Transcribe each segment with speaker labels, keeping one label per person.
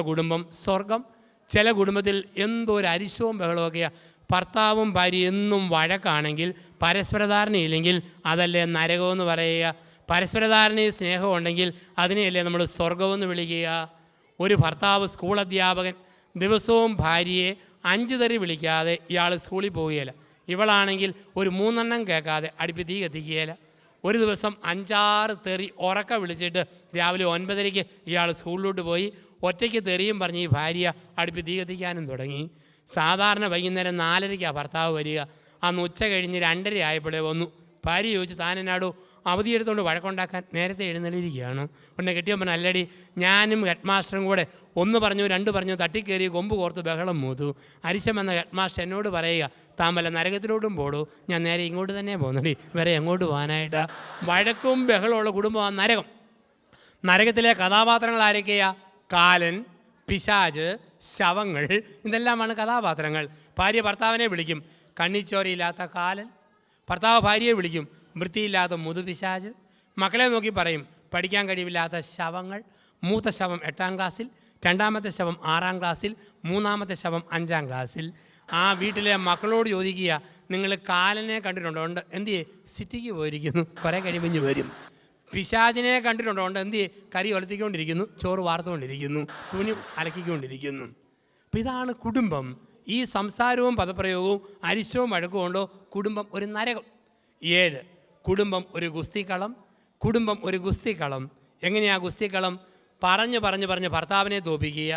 Speaker 1: കുടുംബം സ്വർഗം. ചില കുടുംബത്തിൽ എന്തോ ഒരു അരിശവും ബഹളമൊക്കെയാണ്. ഭർത്താവും ഭാര്യ എന്നും വഴക്കാണെങ്കിൽ, പരസ്പരധാരണയില്ലെങ്കിൽ അതല്ലേ നരകമെന്ന് പറയുക. പരസ്പരധാരണയും സ്നേഹവും ഉണ്ടെങ്കിൽ അതിനെയല്ലേ നമ്മൾ സ്വർഗമെന്ന് വിളിക്കുക. ഒരു ഭർത്താവ് സ്കൂൾ അധ്യാപകൻ ദിവസവും ഭാര്യയെ 5 തെറി വിളിക്കാതെ ഇയാൾ സ്കൂളിൽ പോവുകയില്ല. ഇവളാണെങ്കിൽ ഒരു 3 എണ്ണം കേൾക്കാതെ അടുപ്പി തീ കത്തിക്കുകയില്ല. ഒരു ദിവസം 5-6 തെറി ഉറക്ക വിളിച്ചിട്ട് രാവിലെ 9:30 ഇയാൾ സ്കൂളിലോട്ട് പോയി. ഒറ്റയ്ക്ക് തെറിയും പറഞ്ഞ് ഈ ഭാര്യ അടുപ്പി തീ കത്തിക്കാനും തുടങ്ങി. സാധാരണ വൈകുന്നേരം 4:30 ഭർത്താവ് വരിക. അന്ന് ഉച്ച കഴിഞ്ഞ് 2:30 ആയപ്പോഴേ വന്നു. ഭാര്യ ചോദിച്ചു, താൻ എന്നാടോ അവധിയെടുത്തുകൊണ്ട് വഴക്കുണ്ടാക്കാൻ നേരത്തെ എഴുന്നള്ളിയിരിക്കുകയാണ്. ഉടനെ കെട്ടിയവൻ പറഞ്ഞു, അല്ലടി ഞാനും ഹെഡ് മാസ്റ്ററും കൂടെ 1 പറഞ്ഞു 2 പറഞ്ഞു തട്ടിക്കയറി കൊമ്പ് കോർത്ത് ബഹളം മൂത്തു. അരിശം എന്ന ഹെഡ് മാസ്റ്റർ എന്നോട് പറയുക, താൻ വല്ല നരകത്തിലോട്ടും പോടൂ. ഞാൻ നേരെ ഇങ്ങോട്ട് തന്നെ പോകുന്നടി, വേറെ എങ്ങോട്ട് പോകാനായിട്ടാ. വഴക്കും ബഹളമുള്ള കുടുംബമാണ് നരകം. നരകത്തിലെ കഥാപാത്രങ്ങൾ ആരൊക്കെയാ? കാലൻ, പിശാച്, ശവങ്ങൾ, ഇതെല്ലാമാണ് കഥാപാത്രങ്ങൾ. ഭാര്യ ഭർത്താവിനെ വിളിക്കും കണ്ണിച്ചോരയില്ലാത്ത കാലൻ, ഭർത്താവ് ഭാര്യയെ വിളിക്കും വൃത്തിയില്ലാത്ത മുതുപിശാച്. മക്കളെ നോക്കി പറയും പഠിക്കാൻ കഴിവില്ലാത്ത ശവങ്ങൾ. മൂത്ത ശവം 8ാം ക്ലാസ്സിൽ, 2ാമത്തെ ശവം 6ാം ക്ലാസ്സിൽ, 3ാമത്തെ ശവം 5ാം ക്ലാസ്സിൽ. ആ വീട്ടിലെ മക്കളോട് ചോദിക്കുക, നിങ്ങൾ കാലനെ കണ്ടിട്ടുണ്ടോ? ഉണ്ട്. എന്തിയെ? സിറ്റിക്ക് പോയിരിക്കുന്നു, കുറേ കഴിവിഞ്ഞ് വരും. പിശാചിനെ കണ്ടിട്ടുണ്ടോ? ഉണ്ട്. എന്തിയെ? കറി ഒലത്തിക്കൊണ്ടിരിക്കുന്നു, ചോറ് വാർത്തുകൊണ്ടിരിക്കുന്നു, തുണി അലക്കിക്കൊണ്ടിരിക്കുന്നു. അപ്പം ഇതാണ് കുടുംബം. ഈ സംസാരവും പദപ്രയോഗവും അരിശവും വഴക്കും കൊണ്ടോ കുടുംബം ഒരു നരകം. 7 കുടുംബം ഒരു ഗുസ്തിക്കളം. കുടുംബം ഒരു ഗുസ്തിക്കളം. എങ്ങനെയാണ് ഗുസ്തിക്കളം? പറഞ്ഞ് ഭർത്താവിനെ തോപ്പിക്കുക,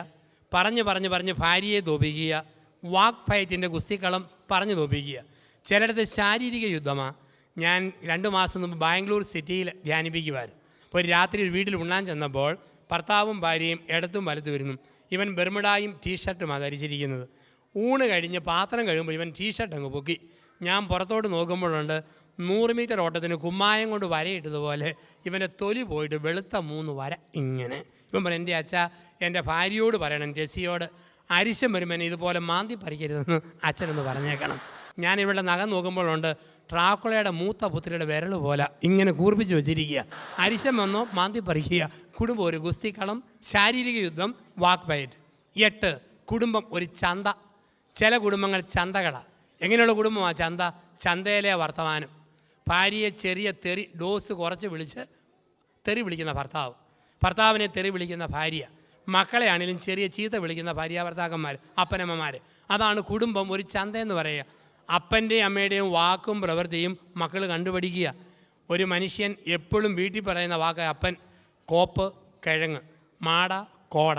Speaker 1: പറഞ്ഞ് ഭാര്യയെ തോപ്പിക്കുക. വാക്ക് ഫൈറ്റിൻ്റെ ഗുസ്തിക്കളം പറഞ്ഞു തോപ്പിക്കുക. ചിലയിടത്ത് ശാരീരിക യുദ്ധമാണ്. ഞാൻ 2 മാസം മുമ്പ് ബാംഗ്ലൂർ സിറ്റിയിൽ ധ്യാനിപ്പിക്കുമായിരുന്നു. അപ്പോൾ ഒരു രാത്രി ഒരു വീട്ടിൽ ഉണ്ണാൻ ചെന്നപ്പോൾ ഭർത്താവും ഭാര്യയും ഇടത്തും വലത്തും വരുന്നു. ഇവൻ ബെർമുഡായും ടീഷർട്ടുമാണ് ധരിച്ചിരിക്കുന്നത്. ഊണ് കഴിഞ്ഞ് പാത്രം കഴിയുമ്പോൾ ഇവൻ ടീഷർട്ട് അങ്ങ് പൊക്കി. ഞാൻ പുറത്തോട്ട് നോക്കുമ്പോഴുണ്ട് 100 മീറ്റർ ഓട്ടത്തിന് കുമ്മായം കൊണ്ട് വരയിട്ടതുപോലെ ഇവൻ്റെ തൊലി പോയിട്ട് വെളുത്ത 3 വര ഇങ്ങനെ. ഇവൻ പറയും, എൻ്റെ അച്ഛാ എൻ്റെ ഭാര്യയോട് പറയണം, ടെസിയോട്, അരിശം വരുമ്പോൾ ഇതുപോലെ മാന്തി പറിക്കരുതെന്ന് അച്ഛനൊന്ന് പറഞ്ഞേക്കണം. ഞാൻ ഇവിടെ നഖം നോക്കുമ്പോഴുണ്ട് ട്രാക്കുളയുടെ മൂത്ത പുത്രിയുടെ വിരൽ പോലെ ഇങ്ങനെ കൂർപ്പിച്ച് വെച്ചിരിക്കുക. അരിശം വന്നോ മാന്തി പറിക്കുക. കുടുംബം ഒരു ഗുസ്തിക്കളം, ശാരീരിക യുദ്ധം, വാക്ക് ഫൈറ്റ്. 8 കുടുംബം ഒരു ചന്ത. ചില കുടുംബങ്ങൾ ചന്തകളാണ്. എങ്ങനെയുള്ള കുടുംബമാണ് ചന്ത? ചന്തയിലെ വർത്തമാനം. ഭാര്യയെ ചെറിയ തെറി ഡോസ് കുറച്ച് വിളിച്ച് തെറി വിളിക്കുന്ന ഭർത്താവ്, ഭർത്താവിനെ തെറി വിളിക്കുന്ന ഭാര്യ, മക്കളെ ആണെങ്കിലും ചെറിയ ചീത്ത വിളിക്കുന്ന ഭാര്യ ഭർത്താക്കന്മാർ, അപ്പനമ്മമാർ. അതാണ് കുടുംബം ഒരു ചന്തയെന്ന് പറയുക. അപ്പൻ്റെയും അമ്മയുടെയും വാക്കും പ്രവൃത്തിയും മക്കൾ കണ്ടുപഠിക്കുക. ഒരു മനുഷ്യൻ എപ്പോഴും വീട്ടിൽ പറയുന്ന വാക്ക് അപ്പൻ. കോപ്പ് കിഴങ്ങ്, മാട കോട,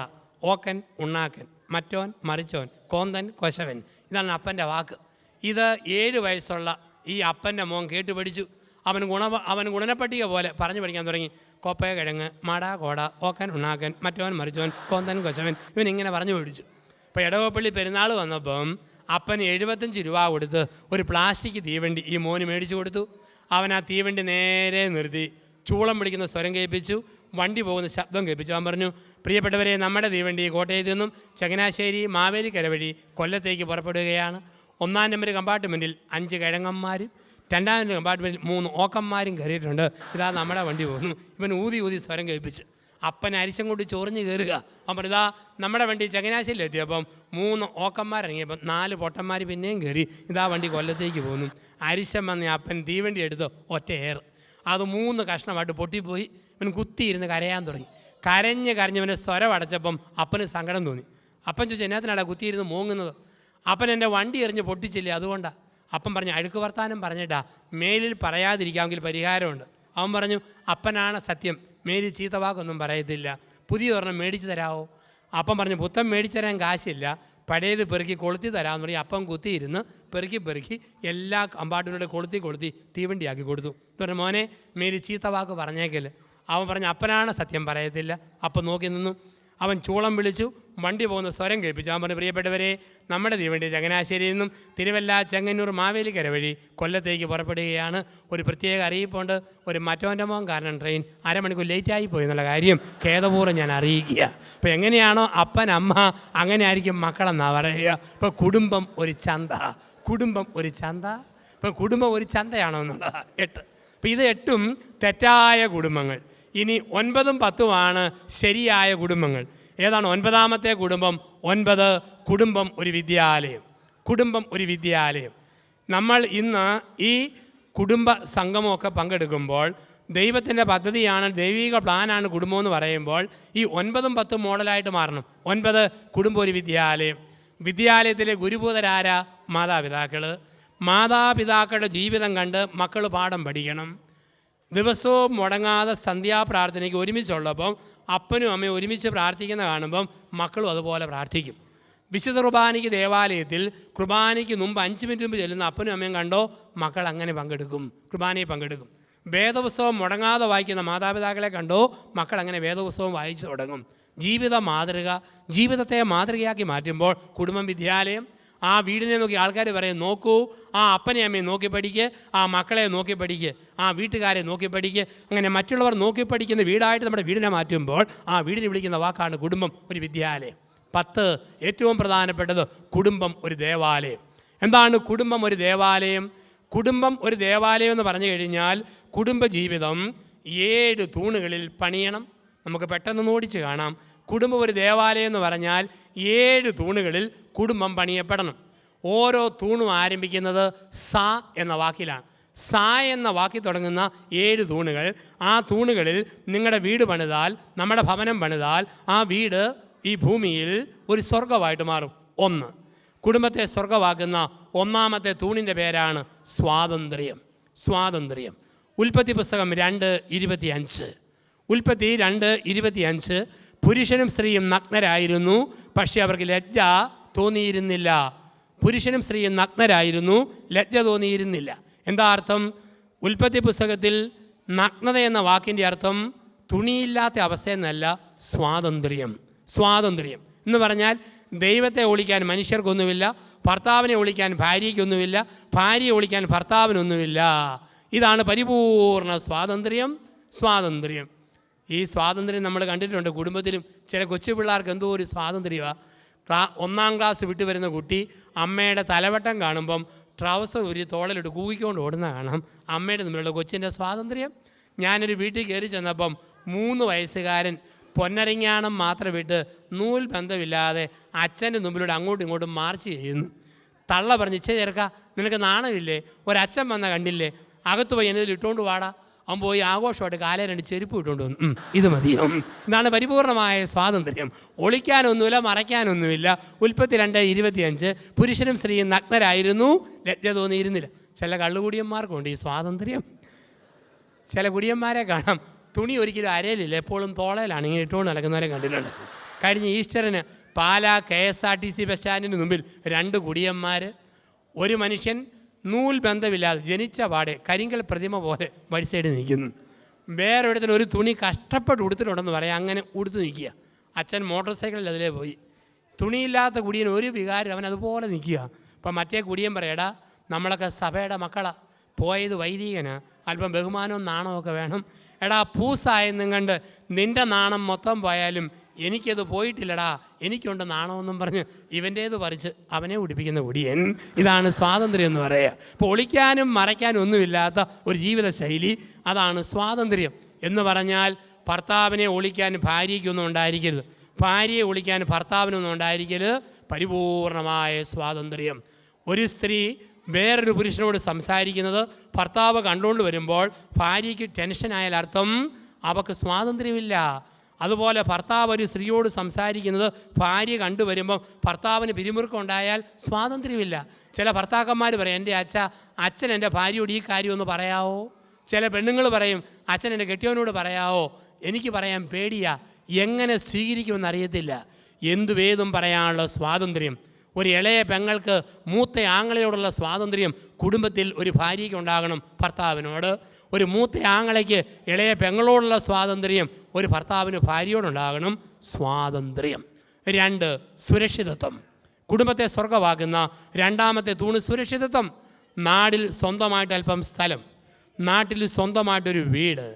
Speaker 1: ഓക്കൻ ഉണ്ണാക്കൻ, മറ്റോൻ മറിച്ചോൻ, കോന്തൻ കൊശവൻ. ഇതാണ് അപ്പൻ്റെ വാക്ക്. ഇത് 7 വയസ്സുള്ള ഈ അപ്പൻ്റെ മോൻ കേട്ട് പഠിച്ചു. അവൻ ഗുണനപ്പട്ടിക പോലെ പറഞ്ഞു പഠിക്കാൻ തുടങ്ങി. കോപ്പ കിഴങ്ങ്, മാട കോട, ഓക്കൻ ഉണ്ണാക്കൻ, മറ്റോൻ മറിച്ചോൻ, കോന്തൻ കൊശവൻ. ഇവനിങ്ങനെ പറഞ്ഞു പഠിച്ചു. അപ്പോൾ ഇടവപ്പള്ളി പെരുന്നാൾ വന്നപ്പം അപ്പന് 75 രൂപ കൊടുത്ത് ഒരു പ്ലാസ്റ്റിക് തീവണ്ടി ഈ മോന് മേടിച്ചു കൊടുത്തു. അവൻ ആ തീവണ്ടി നേരെ നിർത്തി ചൂളം പിടിക്കുന്ന സ്വരം കേൾപ്പിച്ചു, വണ്ടി പോകുന്ന ശബ്ദം കേൾപ്പിച്ചു. അവൻ പറഞ്ഞു, പ്രിയപ്പെട്ടവരെ, നമ്മുടെ തീവണ്ടി കോട്ടയത്തു നിന്നും ചങ്ങനാശ്ശേരി മാവേലിക്കര വഴി കൊല്ലത്തേക്ക് പുറപ്പെടുകയാണ്. 1ാം നമ്പർ കമ്പാർട്ട്മെൻറ്റിൽ 5 കിഴങ്ങന്മാരും 2ാം നമ്പർ കമ്പാർട്ട്മെൻറ്റിൽ 3 ഓക്കന്മാരും കയറിയിട്ടുണ്ട്. ഇതാ നമ്മുടെ വണ്ടി പോകുന്നു. ഇവൻ ഊതി സ്വരം കേൾപ്പിച്ച് അപ്പൻ അരിശം കൊണ്ട് ചൊറിഞ്ഞ് കയറുക. അവൻ പറഞ്ഞു, ഇതാ നമ്മുടെ വണ്ടി ചങ്ങനാശ്ശേരിയിൽ എത്തിയപ്പം 3 ഓക്കന്മാരിറങ്ങിയപ്പം 4 പൊട്ടന്മാർ പിന്നെയും കയറി. ഇതാ വണ്ടി കൊല്ലത്തേക്ക് പോകുന്നു. അരിശം വന്ന് അപ്പൻ തീവണ്ടി എടുത്ത് ഒറ്റ ഏറ്. അത് 3 കഷ്ണമായിട്ട് പൊട്ടിപ്പോയി. ഇവൻ കുത്തിയിരുന്ന് കരയാൻ തുടങ്ങി. കരഞ്ഞവൻ്റെ സ്വരം അടച്ചപ്പം അപ്പന് സങ്കടം തോന്നി. അപ്പൻ ചോദിച്ചു, എന്നാത്തിനാടാ കുത്തിയിരുന്ന് മൂങ്ങുന്നത്? അപ്പൻ എൻ്റെ വണ്ടി എറിഞ്ഞ് പൊട്ടിച്ചില്ലേ, അതുകൊണ്ടാണ്. അപ്പം പറഞ്ഞു, അഴുക്ക് വർത്താനം പറഞ്ഞിട്ടാ, മേലിൽ പറയാതിരിക്കാമെങ്കിൽ പരിഹാരമുണ്ട്. അവൻ പറഞ്ഞു, അപ്പനാണ് സത്യം, മേലിൽ ചീത്ത വാക്കൊന്നും പറയത്തില്ല, പുതിയ ഒരെണ്ണം മേടിച്ച് തരാമോ? അപ്പം പറഞ്ഞു, പുത്തൻ മേടിച്ചു തരാൻ കാശില്ല, പഴയത് പെറുക്കി കൊളുത്തി തരാമെന്ന് പറയും. അപ്പം കുത്തിയിരുന്ന് പെറുക്കി എല്ലാ കമ്പാർട്ട്മെൻറ്റും കൊളുത്തി തീവണ്ടിയാക്കി കൊടുത്തു. പറഞ്ഞു, മോനെ മേലിൽ ചീത്ത വാക്ക് പറഞ്ഞേക്കല്. അവൻ പറഞ്ഞു, അപ്പനാണ് സത്യം, പറയത്തില്ല. അപ്പം നോക്കി നിന്നു. അവൻ ചൂളം വിളിച്ചു, വണ്ടി പോകുന്ന സ്വരം കേൾപ്പിച്ചു. അവൻ പറഞ്ഞു, പ്രിയപ്പെട്ടവരെ, നമ്മുടെ തീവണ്ടി ചങ്ങനാശ്ശേരിയിൽ നിന്നും തിരുവല്ല, ചെങ്ങന്നൂർ, മാവേലിക്കര വഴി കൊല്ലത്തേക്ക് പുറപ്പെടുകയാണ്. ഒരു പ്രത്യേക അറിയിപ്പുണ്ട്. ഒരു മറ്റോൻ്റെ മോൻ കാരണം ട്രെയിൻ 1/2 മണിക്കൂർ ലേറ്റായി പോയി എന്നുള്ള കാര്യം ഖേദപൂർവ്വം ഞാൻ അറിയിക്കുക. അപ്പോൾ എങ്ങനെയാണോ അപ്പൻ അമ്മ അങ്ങനെ ആയിരിക്കും മക്കളെന്നാണ് പറയുക. ഇപ്പോൾ കുടുംബം ഒരു ചന്ത. ഇപ്പോൾ കുടുംബം ഒരു ചന്തയാണോ എന്നുള്ളത് 8. അപ്പോൾ ഇത് 8ഉം തെറ്റായ കുടുംബങ്ങൾ. ഇനി 9ഉം 10ഉമാണ് ശരിയായ കുടുംബങ്ങൾ. ഏതാണ് 9ാമത്തെ കുടുംബം? 9 കുടുംബം ഒരു വിദ്യാലയം. കുടുംബം ഒരു വിദ്യാലയം. നമ്മൾ ഇന്ന് ഈ കുടുംബ സംഗമമൊക്കെ പങ്കെടുക്കുമ്പോൾ ദൈവത്തിൻ്റെ പദ്ധതിയാണ്, ദൈവിക പ്ലാനാണ് കുടുംബം എന്ന് പറയുമ്പോൾ ഈ 9ഉം 10ഉം മോഡലായിട്ട് മാറണം. 9 കുടുംബം ഒരു വിദ്യാലയം. വിദ്യാലയത്തിലെ ഗുരുഭൂതരാരാ? മാതാപിതാക്കൾ. മാതാപിതാക്കളുടെ ജീവിതം കണ്ട് മക്കൾ പാഠം പഠിക്കണം. ദിവസവും മുടങ്ങാതെ സന്ധ്യാപ്രാർത്ഥനയ്ക്ക് ഒരുമിച്ചുള്ളപ്പം അപ്പനും അമ്മയും ഒരുമിച്ച് പ്രാർത്ഥിക്കുന്ന കാണുമ്പം മക്കളും അതുപോലെ പ്രാർത്ഥിക്കും. വിശുദ്ധ കുർബാനയ്ക്ക് ദേവാലയത്തിൽ കുർബാനയ്ക്ക് മുമ്പ് 5 മിനിറ്റ് മുമ്പ് ചെല്ലുന്ന അപ്പനും അമ്മയും കണ്ടോ മക്കൾ അങ്ങനെ പങ്കെടുക്കും, കുർബാനയിൽ പങ്കെടുക്കും. വേദപുസ്തകം മുടങ്ങാതെ വായിക്കുന്ന മാതാപിതാക്കളെ കണ്ടോ മക്കൾ അങ്ങനെ വേദപുസ്തകം വായിച്ചു തുടങ്ങും. ജീവിത മാതൃക, ജീവിതത്തെ മാതൃകയാക്കി മാറ്റുമ്പോൾ കുടുംബം വിദ്യാലയം. ആ വീടിനെ നോക്കി ആൾക്കാർ പറയും, നോക്കൂ ആ അപ്പനെ അമ്മയെ നോക്കി പഠിക്ക്, ആ മക്കളെ നോക്കി പഠിക്ക്, ആ വീട്ടുകാരെ നോക്കി പഠിക്ക്. അങ്ങനെ മറ്റുള്ളവർ നോക്കി പഠിക്കുന്ന വീടായിട്ട് നമ്മുടെ വീടിനെ മാറ്റുമ്പോൾ ആ വീടിനെ വിളിക്കുന്ന വാക്കാണ് കുടുംബം ഒരു വിദ്യാലയം. 10 ഏറ്റവും പ്രധാനപ്പെട്ടത് കുടുംബം ഒരു ദേവാലയം. എന്താണ് കുടുംബം ഒരു ദേവാലയം? കുടുംബം ഒരു ദേവാലയം എന്ന് പറഞ്ഞു കഴിഞ്ഞാൽ കുടുംബജീവിതം 7 തൂണുകളിൽ പണിയണം. നമുക്ക് പെട്ടെന്ന് ഓടിച്ച് കാണാം. കുടുംബം ഒരു ദേവാലയം എന്ന് പറഞ്ഞാൽ 7 തൂണുകളിൽ കുടുംബം പണിയപ്പെടണം. ഓരോ തൂണും ആരംഭിക്കുന്നത് സ എന്ന വാക്കിലാണ്. സ എന്ന വാക്കിൽ തുടങ്ങുന്ന 7 തൂണുകൾ. ആ തൂണുകളിൽ നിങ്ങളുടെ വീട് പണിതാൽ, നമ്മുടെ ഭവനം പണിതാൽ ആ വീട് ഈ ഭൂമിയിൽ ഒരു സ്വർഗമായിട്ട് മാറും. 1 കുടുംബത്തെ സ്വർഗമാക്കുന്ന 1ാമത്തെ തൂണിൻ്റെ പേരാണ് സ്വാതന്ത്ര്യം. സ്വാതന്ത്ര്യം. ഉൽപ്പത്തി പുസ്തകം 2:25. ഉൽപ്പത്തി 2:25. പുരുഷനും സ്ത്രീയും നഗ്നരായിരുന്നു, പക്ഷേ അവർക്ക് ലജ്ജ തോന്നിയിരുന്നില്ല. പുരുഷനും സ്ത്രീയും നഗ്നരായിരുന്നു, ലജ്ജ തോന്നിയിരുന്നില്ല. എന്താ അർത്ഥം? ഉൽപ്പത്തി പുസ്തകത്തിൽ നഗ്നത എന്ന വാക്കിൻ്റെ അർത്ഥം തുണിയില്ലാത്ത അവസ്ഥയെന്നല്ല, സ്വാതന്ത്ര്യം. സ്വാതന്ത്ര്യം എന്ന് പറഞ്ഞാൽ ദൈവത്തെ ഒളിക്കാൻ മനുഷ്യർക്കൊന്നുമില്ല, ഭർത്താവിനെ ഒളിക്കാൻ ഭാര്യയ്ക്കൊന്നുമില്ല, ഭാര്യയെ ഒളിക്കാൻ ഭർത്താവിനൊന്നുമില്ല. ഇതാണ് പരിപൂർണ സ്വാതന്ത്ര്യം. സ്വാതന്ത്ര്യം. ഈ സ്വാതന്ത്ര്യം നമ്മൾ കണ്ടിട്ടുണ്ട് കുടുംബത്തിലും. ചില കൊച്ചു പിള്ളേർക്ക് എന്തോ ഒരു സ്വാതന്ത്ര്യമാണ്. 1ാം ക്ലാസ് വിട്ട് വരുന്ന കുട്ടി അമ്മയുടെ തലവട്ടം കാണുമ്പം ട്രൗസർ ഒരു തോളിലിട്ട് കൂവിക്കൊണ്ട് ഓടുന്ന കാണാം. അമ്മയുടെ മുമ്പിലുള്ള കൊച്ചിൻ്റെ സ്വാതന്ത്ര്യം. ഞാനൊരു വീട്ടിൽ കയറി ചെന്നപ്പം 3 വയസ്സുകാരൻ പൊന്നരങ്ങാണം മാത്രം വിട്ട് നൂൽ ബന്ധമില്ലാതെ അച്ഛൻ്റെ മുമ്പിലൂടെ അങ്ങോട്ടും ഇങ്ങോട്ടും മാർച്ച് ചെയ്യുന്നു. തള്ള പറഞ്ഞ്, ഇച്ചേ ചേർക്ക നിനക്ക് നാണമില്ലേ? ഒരച്ഛൻ വന്ന കണ്ടില്ലേ? അകത്ത് പോയി എന്നതിൽ ഇട്ടുകൊണ്ട് വാടാ. അവൻ പോയി ആഘോഷമായിട്ട് കാലേ 2 ചെരുപ്പ് ഇട്ടുകൊണ്ട് വന്നു. ഇത് മതിയോ? ഇതാണ് പരിപൂർണമായ സ്വാതന്ത്ര്യം. ഒളിക്കാനൊന്നുമില്ല, മറയ്ക്കാനൊന്നുമില്ല. ഉൽപ്പത്തി 2:25. പുരുഷനും സ്ത്രീയും നഗ്നരായിരുന്നു, ലജ്ജ തോന്നിയിരുന്നില്ല. ചില കള്ളുകുടിയന്മാർക്കുണ്ട് ഈ സ്വാതന്ത്ര്യം. ചില കുടിയന്മാരെ കാണാം തുണി ഒരിക്കലും അരയിലില്ല, എപ്പോഴും തോളയിലാണ് ഇങ്ങനെ ഇട്ടുകൊണ്ട് നടക്കുന്നവരെ കണ്ടിട്ടുണ്ട്. കഴിഞ്ഞ ഈസ്റ്ററിന് പാലാ KSRTC ബസ് സ്റ്റാൻഡിന് മുമ്പിൽ 2 കുടിയന്മാർ. ഒരു മനുഷ്യൻ നൂൽ ബന്ധമില്ലാതെ ജനിച്ച പാടെ കരിങ്കൽ പ്രതിമ പോലെ വഴി സൈഡ് നിൽക്കുന്നു. വേറൊരിടത്തിന് ഒരു തുണി കഷ്ടപ്പെട്ട് ഉടുത്തിട്ടുണ്ടെന്ന് പറയാം, അങ്ങനെ ഉടുത്ത് നിൽക്കുക. അച്ഛൻ മോട്ടോർ സൈക്കിളിൽ അതിലേ പോയി. തുണിയില്ലാത്ത കുടിയൻ ഒരു വികാരം, അവൻ അതുപോലെ നിൽക്കുക. അപ്പം മറ്റേ കുടിയൻ പറയടാ, നമ്മളൊക്കെ സഭയുടെ മക്കളാണ്, പോയത് വൈദികന്, അല്പം ബഹുമാനവും നാണമൊക്കെ വേണം. എടാ പൂസായെന്നും കണ്ട് നിൻ്റെ നാണം മൊത്തം പോയാലും എനിക്കത് പോയിട്ടില്ലടാ, എനിക്കുണ്ട് നാണമെന്നും പറഞ്ഞ് ഇവൻ്റേത് പറിച്ച് അവനെ ഉടിപ്പിക്കുന്ന കുടിയൻ. ഇതാണ് സ്വാതന്ത്ര്യം എന്ന് പറയുക. അപ്പോൾ ഒളിക്കാനും മറയ്ക്കാനും ഒന്നുമില്ലാത്ത ഒരു ജീവിതശൈലി, അതാണ് സ്വാതന്ത്ര്യം എന്ന് പറഞ്ഞാൽ. ഭർത്താവിനെ ഒളിക്കാൻ ഭാര്യയ്ക്കൊന്നും ഉണ്ടായിരിക്കരുത്, ഭാര്യയെ ഒളിക്കാൻ ഭർത്താവിനൊന്നും ഉണ്ടായിരിക്കരുത്. പരിപൂർണമായ സ്വാതന്ത്ര്യം. ഒരു സ്ത്രീ വേറൊരു പുരുഷനോട് സംസാരിക്കുന്നത് ഭർത്താവ് കണ്ടുകൊണ്ട് വരുമ്പോൾ ഭാര്യയ്ക്ക് ടെൻഷനായാൽ അർത്ഥം അവൾക്ക് സ്വാതന്ത്ര്യമില്ല. അതുപോലെ ഭർത്താവ് ഒരു സ്ത്രീയോട് സംസാരിക്കുന്നത് ഭാര്യ കണ്ടുവരുമ്പം ഭർത്താവിന് പിരിമുറുക്കം ഉണ്ടായാൽ സ്വാതന്ത്ര്യമില്ല. ചില ഭർത്താക്കന്മാർ പറയും, എൻ്റെ അച്ഛൻ എൻ്റെ ഭാര്യയോട് ഈ കാര്യം ഒന്ന് പറയാവോ? ചില പെണ്ണുങ്ങൾ പറയും, അച്ഛൻ എൻ്റെ കെട്ടിയവനോട് പറയാവോ? എനിക്ക് പറയാൻ പേടിയാ, എങ്ങനെ സ്വീകരിക്കുമെന്ന് അറിയത്തില്ല. എന്തുവേതും പറയാനുള്ള സ്വാതന്ത്ര്യം. ഒരു ഇളയ പെങ്ങൾക്ക് മൂത്ത ആങ്ങളയോടുള്ള സ്വാതന്ത്ര്യം കുടുംബത്തിൽ ഒരു ഭാര്യയ്ക്ക് ഉണ്ടാകണം ഭർത്താവിനോട്. ഒരു മൂത്ത ആങ്ങളയ്ക്ക് ഇളയ പെങ്ങളോടുള്ള സ്വാതന്ത്ര്യം ഒരു ഭർത്താവിന് ഭാര്യയോടുണ്ടാകണം. സ്വാതന്ത്ര്യം. 2 സുരക്ഷിതത്വം. കുടുംബത്തെ സ്വർഗമാക്കുന്ന 2ാമത്തെ തൂണ് സുരക്ഷിതത്വം. നാടിൽ സ്വന്തമായിട്ട് അല്പം സ്ഥലം, നാട്ടിൽ സ്വന്തമായിട്ടൊരു വീട്,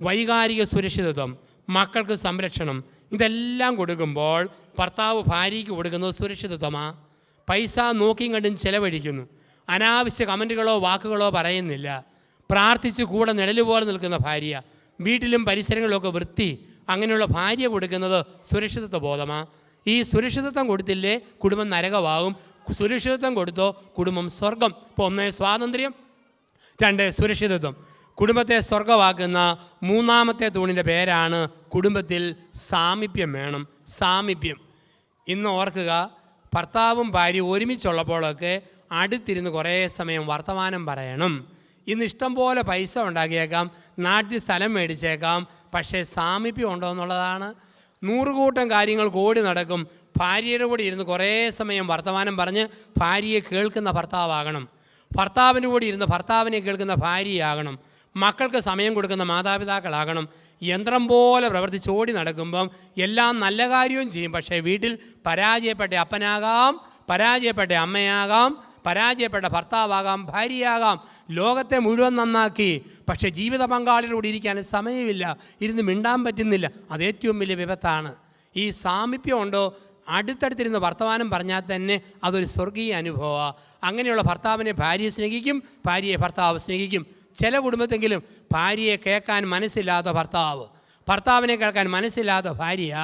Speaker 1: വൈകാരിക സുരക്ഷിതത്വം, മക്കൾക്ക് സംരക്ഷണം, ഇതെല്ലാം കൊടുക്കുമ്പോൾ ഭർത്താവ് ഭാര്യയ്ക്ക് കൊടുക്കുന്നത് സുരക്ഷിതത്വമാണ്. പൈസ നോക്കിയും കണ്ടും ചിലവഴിക്കുന്നു, അനാവശ്യ കമൻറ്റുകളോ വാക്കുകളോ പറയുന്നില്ല, പ്രാർത്ഥിച്ച് കൂടെ നിഴല് പോലെ നിൽക്കുന്ന ഭാര്യ, വീട്ടിലും പരിസരങ്ങളിലൊക്കെ വൃത്തി, അങ്ങനെയുള്ള ഭാര്യ കൊടുക്കുന്നത് സുരക്ഷിതത്വ ബോധമാണ്. ഈ സുരക്ഷിതത്വം കൊടുത്തില്ലേ കുടുംബം നരകമാകും. സുരക്ഷിതത്വം കൊടുത്തോ കുടുംബം സ്വർഗം. ഇപ്പോൾ 1 സ്വാതന്ത്ര്യം, 2 സുരക്ഷിതത്വം. കുടുംബത്തെ സ്വർഗമാക്കുന്ന മൂന്നാമത്തെ തൂണിൻ്റെ പേരാണ് കുടുംബത്തിൽ സാമീപ്യം വേണം. സാമീപ്യം. ഇന്ന് ഓർക്കുക, ഭർത്താവും ഭാര്യയും ഒരുമിച്ചുള്ളപ്പോഴൊക്കെ അടുത്തിരുന്ന് കുറേ സമയം വർത്തമാനം പറയണം. ഇന്ന് ഇഷ്ടം പോലെ പൈസ ഉണ്ടാക്കിയേക്കാം, നാട്ടിൽ സ്ഥലം മേടിച്ചേക്കാം, പക്ഷേ സാമീപ്യം ഉണ്ടോ എന്നുള്ളതാണ്. 100 കൂട്ടം കാര്യങ്ങൾ ഓടി നടക്കും. ഭാര്യയുടെ കൂടെ ഇരുന്ന് കുറേ സമയം വർത്തമാനം പറഞ്ഞ് ഭാര്യയെ കേൾക്കുന്ന ഭർത്താവാകണം. ഭർത്താവിൻ്റെ കൂടെ ഇരുന്ന് ഭർത്താവിനെ കേൾക്കുന്ന ഭാര്യയാകണം. മക്കൾക്ക് സമയം കൊടുക്കുന്ന മാതാപിതാക്കളാകണം. യന്ത്രം പോലെ പ്രവർത്തിച്ച് ഓടി നടക്കുമ്പം എല്ലാം നല്ല കാര്യവും ചെയ്യും, പക്ഷേ വീട്ടിൽ പരാജയപ്പെട്ട അപ്പനാകാം, പരാജയപ്പെട്ട അമ്മയാകാം, പരാജയപ്പെട്ട ഭർത്താവാകാം, ഭാര്യയാകാം. ലോകത്തെ മുഴുവൻ നന്നാക്കി, പക്ഷേ ജീവിത പങ്കാളികളോട് ഇരിക്കാൻ സമയമില്ല, ഇരുന്ന് മിണ്ടാൻ പറ്റുന്നില്ല. അത് ഏറ്റവും വലിയ വിപത്താണ്. ഈ സാമീപ്യം ഉണ്ടോ? അടുത്തടുത്തിരുന്ന് വർത്തമാനം പറഞ്ഞാൽ തന്നെ അതൊരു സ്വർഗീയ അനുഭവമാണ്. അങ്ങനെയുള്ള ഭർത്താവിനെ ഭാര്യയെ സ്നേഹിക്കും, ഭാര്യയെ ഭർത്താവ് സ്നേഹിക്കും. ചില കുടുംബത്തെങ്കിലും ഭാര്യയെ കേൾക്കാൻ മനസ്സില്ലാത്ത ഭർത്താവ്, ഭർത്താവിനെ കേൾക്കാൻ മനസ്സില്ലാത്ത ഭാര്യ,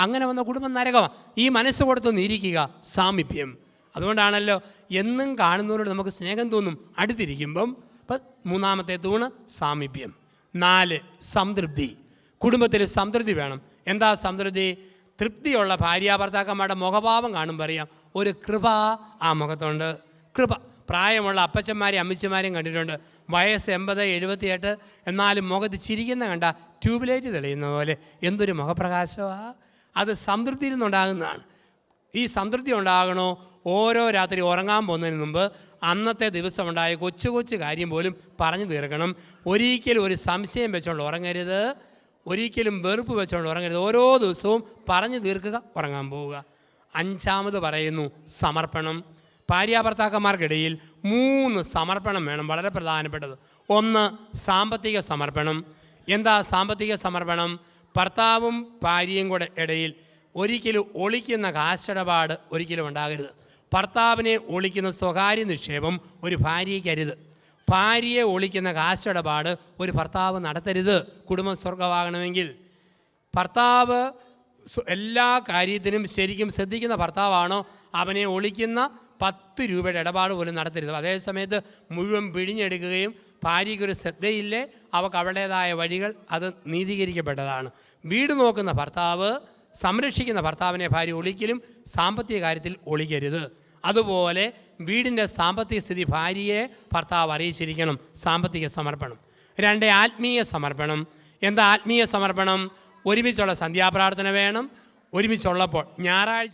Speaker 1: അങ്ങനെ വന്ന കുടുംബം നരകമാണ്. ഈ മനസ്സ് കൊടുത്തൊന്ന് ഇരിക്കുക, സാമീപ്യം. അതുകൊണ്ടാണല്ലോ എന്നും കാണുന്നവരോട് നമുക്ക് സ്നേഹം തോന്നും അടുത്തിരിക്കുമ്പം. ഇപ്പം മൂന്നാമത്തെ തൂണ് സാമീപ്യം. 4 സംതൃപ്തി. കുടുംബത്തിൽ സംതൃപ്തി വേണം. എന്താ സംതൃപ്തി? തൃപ്തിയുള്ള ഭാര്യാഭർത്താക്കന്മാരുടെ മുഖഭാവം കാണുമ്പോൾ അറിയാം ഒരു കൃപ ആ മുഖത്തുണ്ട്. കൃപ. പ്രായമുള്ള അപ്പച്ചന്മാരെയും അമ്മച്ചന്മാരെയും കണ്ടിട്ടുണ്ട്, വയസ്സ് 80, 78, എന്നാലും മുഖത്ത് ചിരിക്കുന്ന കണ്ട ട്യൂബ്ലൈറ്റ് തെളിയുന്ന പോലെ എന്തൊരു മുഖപ്രകാശമാണ്. അത് സംതൃപ്തിയിൽ നിന്നുണ്ടാകുന്നതാണ്. ഈ സംതൃപ്തി ഉണ്ടാകണോ? ഓരോ രാത്രി ഉറങ്ങാൻ പോകുന്നതിന് മുമ്പ് അന്നത്തെ ദിവസം ഉണ്ടായ കൊച്ചു കൊച്ചു കാര്യം പോലും പറഞ്ഞു തീർക്കണം. ഒരിക്കലും ഒരു സംശയം വെച്ചുകൊണ്ട് ഉറങ്ങരുത്, ഒരിക്കലും വെറുപ്പ് വെച്ചുകൊണ്ട് ഉറങ്ങരുത്. ഓരോ ദിവസവും പറഞ്ഞു തീർക്കുക, ഉറങ്ങാൻ പോവുക. 5 പറയുന്നു സമർപ്പണം. ഭാര്യാഭർത്താക്കന്മാർക്കിടയിൽ 3 സമർപ്പണം വേണം, വളരെ പ്രധാനപ്പെട്ടത്. 1 സാമ്പത്തിക സമർപ്പണം. എന്താ സാമ്പത്തിക സമർപ്പണം? ഭർത്താവും ഭാര്യയും കൂടെ ഇടയിൽ ഒരിക്കലും ഒളിക്കുന്ന കാശിടപാട് ഒരിക്കലും ഉണ്ടാകരുത്. ഭർത്താവിനെ ഒളിക്കുന്ന സ്വകാര്യ നിക്ഷേപം ഒരു ഭാര്യയ്ക്കരുത്. ഭാര്യയെ ഒളിക്കുന്ന കാശിടപാട് ഒരു ഭർത്താവ് നടത്തരുത്. കുടുംബം സ്വർഗമാകണമെങ്കിൽ ഭർത്താവ് എല്ലാ കാര്യത്തിനും ശരിക്കും ശ്രദ്ധിക്കുന്ന ഭർത്താവാണോ അവനെ ഒളിക്കുന്ന 10 രൂപയുടെ ഇടപാട് പോലും നടത്തരുത്. അതേസമയത്ത് മുഴുവൻ പിഴിഞ്ഞെടുക്കുകയും ഭാര്യയ്ക്കൊരു ശ്രദ്ധയില്ലേ, അവൾക്ക് അവളുടേതായ വഴികൾ, അത് നീതീകരിക്കപ്പെട്ടതാണ്. വീട് നോക്കുന്ന ഭർത്താവ്, സംരക്ഷിക്കുന്ന ഭർത്താവിനെ ഭാര്യ ഒളിക്കലും സാമ്പത്തിക കാര്യത്തിൽ ഒളിക്കരുത്. അതുപോലെ വീടിൻ്റെ സാമ്പത്തിക സ്ഥിതി ഭാര്യയെ ഭർത്താവ് അറിയിച്ചിരിക്കണം. സാമ്പത്തിക സമർപ്പണം. 2 ആത്മീയ സമർപ്പണം. എന്താ ആത്മീയ സമർപ്പണം? ഒരുമിച്ചുള്ള സന്ധ്യാപ്രാർത്ഥന വേണം. ഒരുമിച്ചുള്ളപ്പോൾ ഞായറാഴ്ച